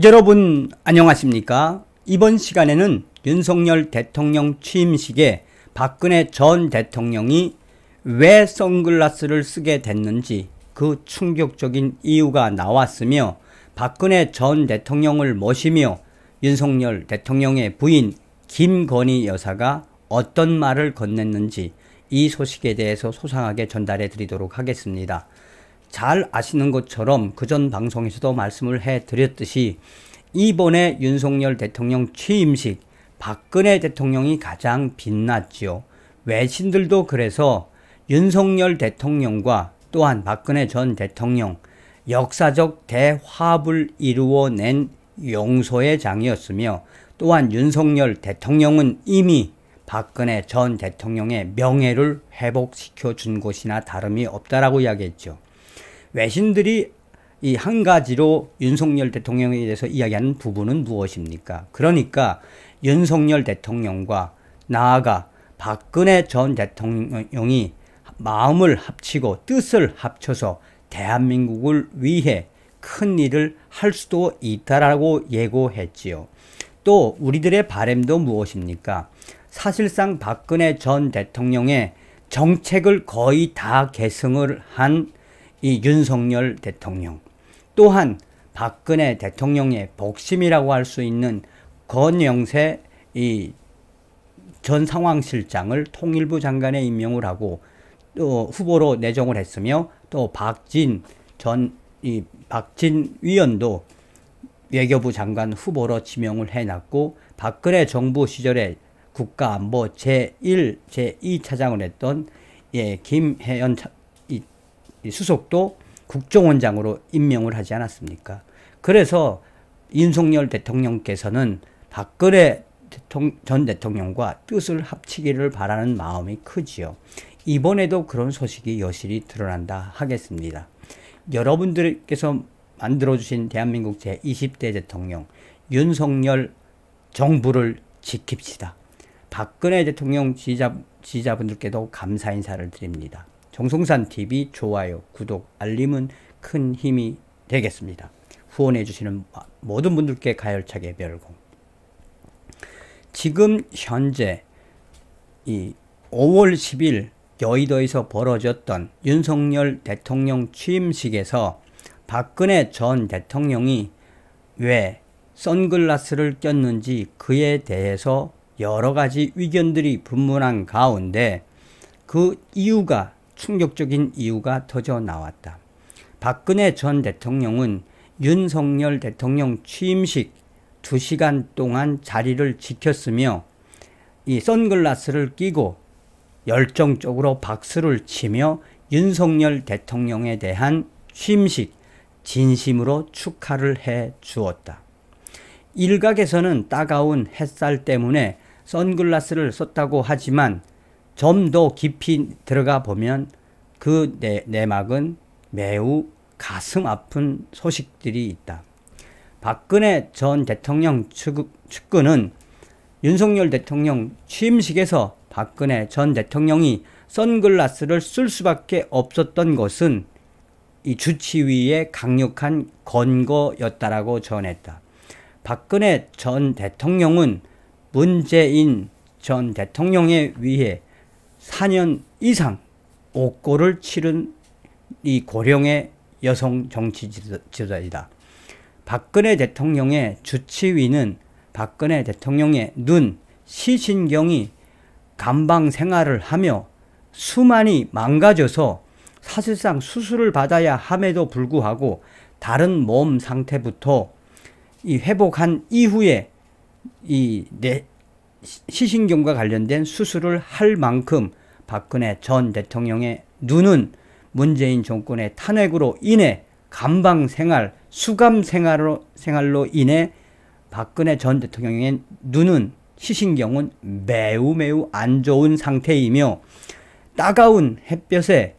여러분 안녕하십니까? 이번 시간에는 윤석열 대통령 취임식에 박근혜 전 대통령이 왜 선글라스를 쓰게 됐는지 그 충격적인 이유가 나왔으며, 박근혜 전 대통령을 모시며 윤석열 대통령의 부인 김건희 여사가 어떤 말을 건넸는지 이 소식에 대해서 소상하게 전달해 드리도록 하겠습니다. 잘 아시는 것처럼 그전 방송에서도 말씀을 해드렸듯이 이번에 윤석열 대통령 취임식 박근혜 대통령이 가장 빛났지요. 외신들도 그래서 윤석열 대통령과 또한 박근혜 전 대통령 역사적 대화합을 이루어낸 용서의 장이었으며, 또한 윤석열 대통령은 이미 박근혜 전 대통령의 명예를 회복시켜 준 것이나 다름이 없다라고 이야기했죠. 외신들이 이 한 가지로 윤석열 대통령에 대해서 이야기하는 부분은 무엇입니까? 그러니까 윤석열 대통령과 나아가 박근혜 전 대통령이 마음을 합치고 뜻을 합쳐서 대한민국을 위해 큰 일을 할 수도 있다라고 예고했지요. 또 우리들의 바람도 무엇입니까? 사실상 박근혜 전 대통령의 정책을 거의 다 계승을 한 이 윤석열 대통령, 또한 박근혜 대통령의 복심이라고 할 수 있는 권영세 이 전 상황실장을 통일부 장관에 임명을 하고 또 후보로 내정을 했으며, 또 박진 위원도 외교부 장관 후보로 지명을 해놨고, 박근혜 정부 시절에 국가안보 제1, 제2 차장을 했던 김혜연 수석도 국정원장으로 임명을 하지 않았습니까? 그래서 윤석열 대통령께서는 박근혜 전 대통령과 뜻을 합치기를 바라는 마음이 크지요. 이번에도 그런 소식이 여실히 드러난다 하겠습니다. 여러분들께서 만들어주신 대한민국 제20대 대통령 윤석열 정부를 지킵시다. 박근혜 대통령 지지자분들께도 감사 인사를 드립니다. 정성산TV 좋아요, 구독, 알림은 큰 힘이 되겠습니다. 후원해 주시는 모든 분들께 가열차게 별공. 지금 현재 이 5월 10일 여의도에서 벌어졌던 윤석열 대통령 취임식에서 박근혜 전 대통령이 왜 선글라스를 꼈는지 그에 대해서 여러 가지 의견들이 분분한 가운데 그 이유가, 충격적인 이유가 터져 나왔다. 박근혜 전 대통령은 윤석열 대통령 취임식 2시간 동안 자리를 지켰으며 이 선글라스를 끼고 열정적으로 박수를 치며 윤석열 대통령에 대한 취임식 진심으로 축하를 해 주었다. 일각에서는 따가운 햇살 때문에 선글라스를 썼다고 하지만 좀 더 깊이 들어가 보면 그 내막은 매우 가슴 아픈 소식들이 있다. 박근혜 전 대통령 측근은 윤석열 대통령 취임식에서 박근혜 전 대통령이 선글라스를 쓸 수밖에 없었던 것은 이 주치의의 강력한 권고였다라고 전했다. 박근혜 전 대통령은 문재인 전 대통령에 위해 4년 이상 옥고를 치른 이 고령의 여성 정치 지도자이다. 박근혜 대통령의 주치의는 박근혜 대통령의 눈, 시신경이 감방 생활을 하며 수만이 망가져서 사실상 수술을 받아야 함에도 불구하고 다른 몸 상태부터 이 회복한 이후에 시신경과 관련된 수술을 할 만큼 박근혜 전 대통령의 눈은 문재인 정권의 탄핵으로 인해 감방 생활, 수감 생활로 인해 박근혜 전 대통령의 눈은, 시신경은 매우 안 좋은 상태이며, 따가운 햇볕에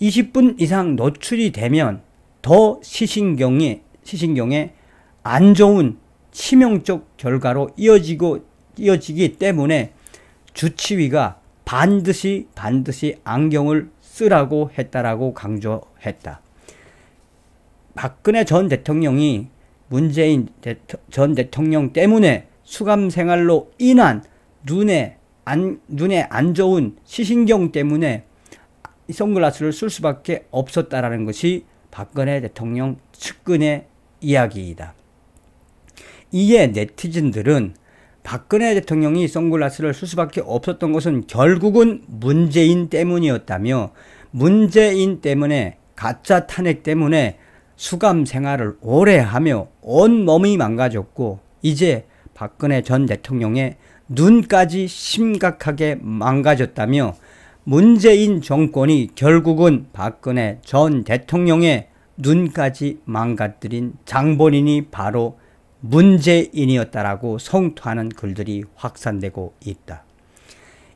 20분 이상 노출이 되면 더 시신경에 안 좋은 치명적 결과로 이어지기 때문에 주치의가 반드시 안경을 쓰라고 했다라고 강조했다. 박근혜 전 대통령이 문재인 전 대통령 때문에 수감 생활로 인한 눈에 안 좋은 시신경 때문에 선글라스를 쓸 수밖에 없었다라는 것이 박근혜 대통령 측근의 이야기이다. 이에 네티즌들은 박근혜 대통령이 선글라스를 쓸 수밖에 없었던 것은 결국은 문재인 때문이었다며, 문재인 때문에, 가짜 탄핵 때문에 수감 생활을 오래 하며 온몸이 망가졌고, 이제 박근혜 전 대통령의 눈까지 심각하게 망가졌다며, 문재인 정권이 결국은 박근혜 전 대통령의 눈까지 망가뜨린 장본인이 바로 문재인이었다라고 성토하는 글들이 확산되고 있다.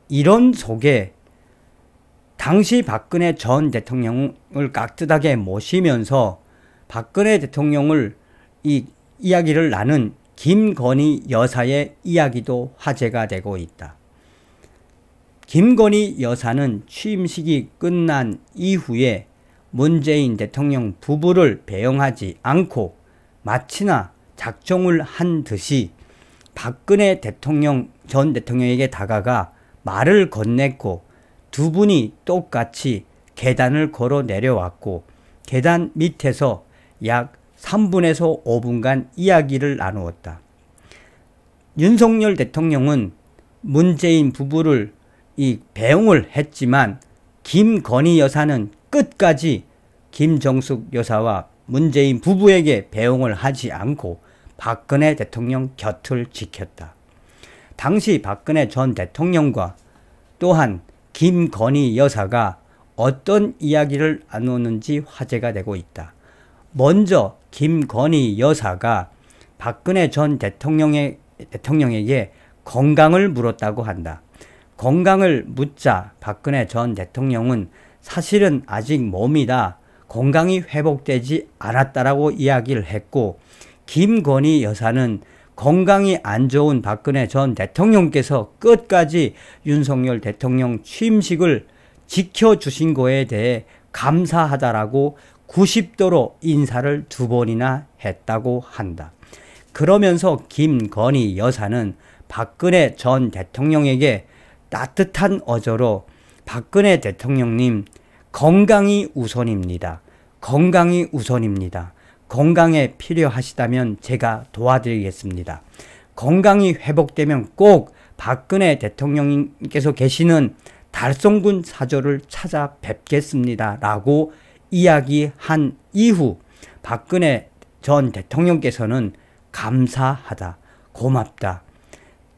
이런 속에 당시 박근혜 전 대통령을 깍듯하게 모시면서 박근혜 대통령을 이야기를 나눈 김건희 여사의 이야기도 화제가 되고 있다. 김건희 여사는 취임식이 끝난 이후에 문재인 대통령 부부를 배웅하지 않고 마치나 작정을 한 듯이 박근혜 전 대통령에게 다가가 말을 건넸고, 두 분이 똑같이 계단을 걸어 내려왔고, 계단 밑에서 약 3분에서 5분간 이야기를 나누었다. 윤석열 대통령은 문재인 부부를 배웅을 했지만 김건희 여사는 끝까지 김정숙 여사와 문재인 부부에게 배웅을 하지 않고 박근혜 대통령 곁을 지켰다. 당시 박근혜 전 대통령과 또한 김건희 여사가 어떤 이야기를 나누는지 화제가 되고 있다. 먼저 김건희 여사가 박근혜 전 대통령에게 건강을 물었다고 한다. 건강을 묻자 박근혜 전 대통령은 사실은 아직 몸이 다 건강이 회복되지 않았다라고 이야기를 했고, 김건희 여사는 건강이 안 좋은 박근혜 전 대통령께서 끝까지 윤석열 대통령 취임식을 지켜주신 거에 대해 감사하다라고 90도로 인사를 2번이나 했다고 한다. 그러면서 김건희 여사는 박근혜 전 대통령에게 따뜻한 어조로 박근혜 대통령님, 건강이 우선입니다. 건강이 우선입니다. 건강에 필요하시다면 제가 도와드리겠습니다. 건강이 회복되면 꼭 박근혜 대통령님께서 계시는 달성군 사저를 찾아뵙겠습니다. 라고 이야기한 이후 박근혜 전 대통령께서는 감사하다, 고맙다,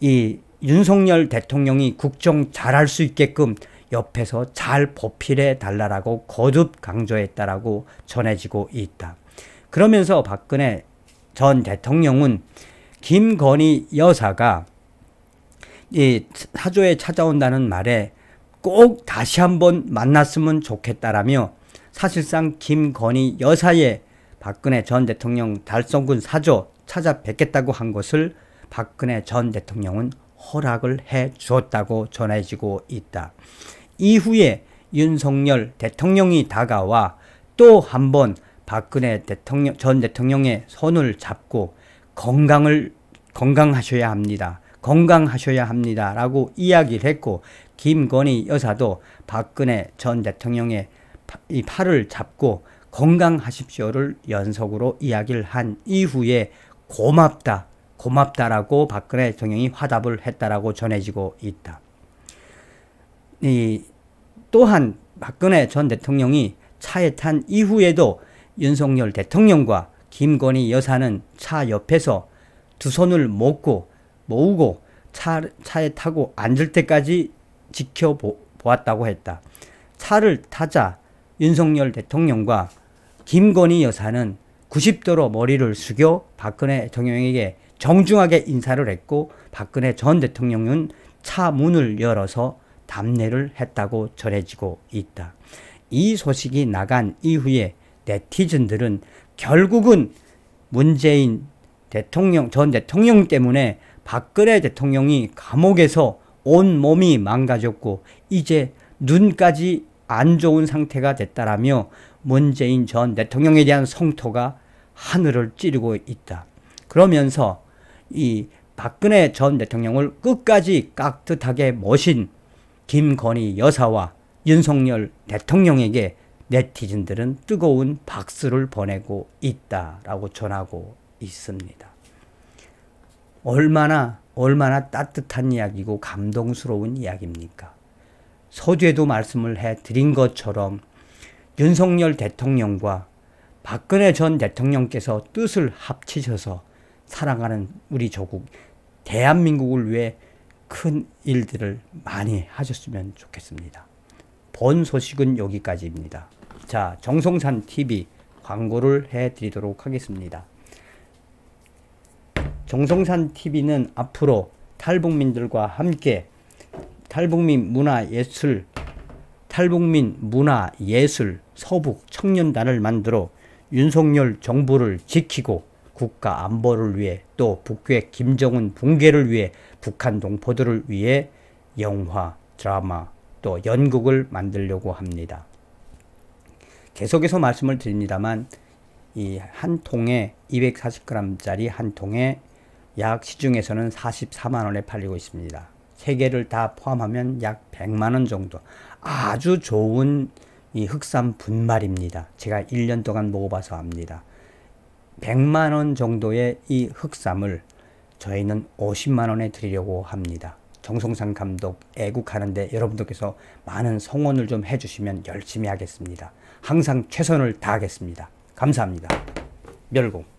이 윤석열 대통령이 국정 잘할 수 있게끔 옆에서 잘 보필해 달라고 거듭 강조했다라고 전해지고 있다. 그러면서 박근혜 전 대통령은 김건희 여사가 이 사조에 찾아온다는 말에 꼭 다시 한번 만났으면 좋겠다라며, 사실상 김건희 여사의 박근혜 전 대통령 달성군 사조 찾아뵙겠다고 한 것을 박근혜 전 대통령은 허락을 해 주었다고 전해지고 있다. 이후에 윤석열 대통령이 다가와 또 한 번 박근혜 전 대통령의 손을 잡고 건강하셔야 합니다. 건강하셔야 합니다. 라고 이야기를 했고, 김건희 여사도 박근혜 전 대통령의 이 팔을 잡고 건강하십시오를 연속으로 이야기를 한 이후에 고맙다라고 박근혜 대통령이 화답을 했다라고 전해지고 있다. 또한 박근혜 전 대통령이 차에 탄 이후에도 윤석열 대통령과 김건희 여사는 차 옆에서 두 손을 모으고 차에 타고 앉을 때까지 지켜보았다고 했다. 차를 타자 윤석열 대통령과 김건희 여사는 90도로 머리를 숙여 박근혜 대통령에게 정중하게 인사를 했고, 박근혜 전 대통령은 차 문을 열어서 답례를 했다고 전해지고 있다. 이 소식이 나간 이후에 네티즌들은 결국은 문재인 전 대통령 때문에 박근혜 대통령이 감옥에서 온몸이 망가졌고 이제 눈까지 안 좋은 상태가 됐다라며 문재인 전 대통령에 대한 성토가 하늘을 찌르고 있다. 그러면서 이 박근혜 전 대통령을 끝까지 깍듯하게 모신 김건희 여사와 윤석열 대통령에게 네티즌들은 뜨거운 박수를 보내고 있다라고 전하고 있습니다. 얼마나 따뜻한 이야기고 감동스러운 이야기입니까? 서두에도 말씀을 해드린 것처럼 윤석열 대통령과 박근혜 전 대통령께서 뜻을 합치셔서 살아가는 우리 조국 대한민국을 위해 큰 일들을 많이 하셨으면 좋겠습니다. 본 소식은 여기까지입니다. 자, 정성산 TV 광고를 해드리도록 하겠습니다. 정성산 TV는 앞으로 탈북민들과 함께 탈북민 문화예술 서북 청년단을 만들어 윤석열 정부를 지키고 국가 안보를 위해 또 북괴 김정은 붕괴를 위해 북한 동포들을 위해 영화, 드라마 또 연극을 만들려고 합니다. 계속해서 말씀을 드립니다만 이 한 통에 240g짜리 한 통에 약 시중에서는 44만원에 팔리고 있습니다. 3개를 다 포함하면 약 100만원 정도. 아주 좋은 이 흑삼 분말입니다. 제가 1년 동안 먹어봐서 압니다. 100만원 정도의 이 흑삼을 저희는 50만원에 드리려고 합니다. 정성산 감독 애국하는데 여러분들께서 많은 성원을 좀 해주시면 열심히 하겠습니다. 항상 최선을 다하겠습니다. 감사합니다. 멸공.